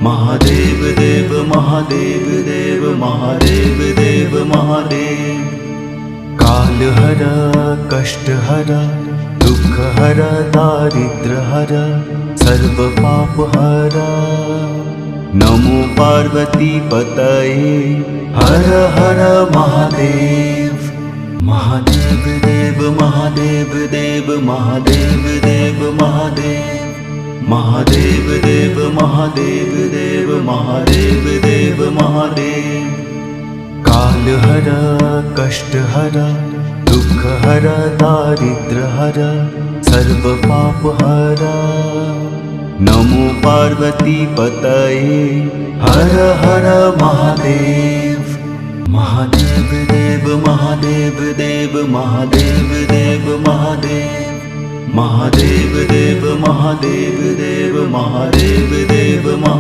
महादेव देव महादेव देव महादेव देव महादेव। काल हर कष्ट हर दुख हर दारिद्र हर सर्व पाप हर। नमो पार्वती पतये हर हर महादेव। महादेव देव महादेव देव महादेव देव महादेव। महादेव देव महादेव देव महादेव देव महादेव। काल हर कष्ट हर दुख हर दारिद्र हर सर्व पाप हर। नमो पार्वती पतये हर हर महादेव। महादेव देव महादेव देव महादेव देव महादेव। महादेव देव महादेव देव महादेव देव महादेव।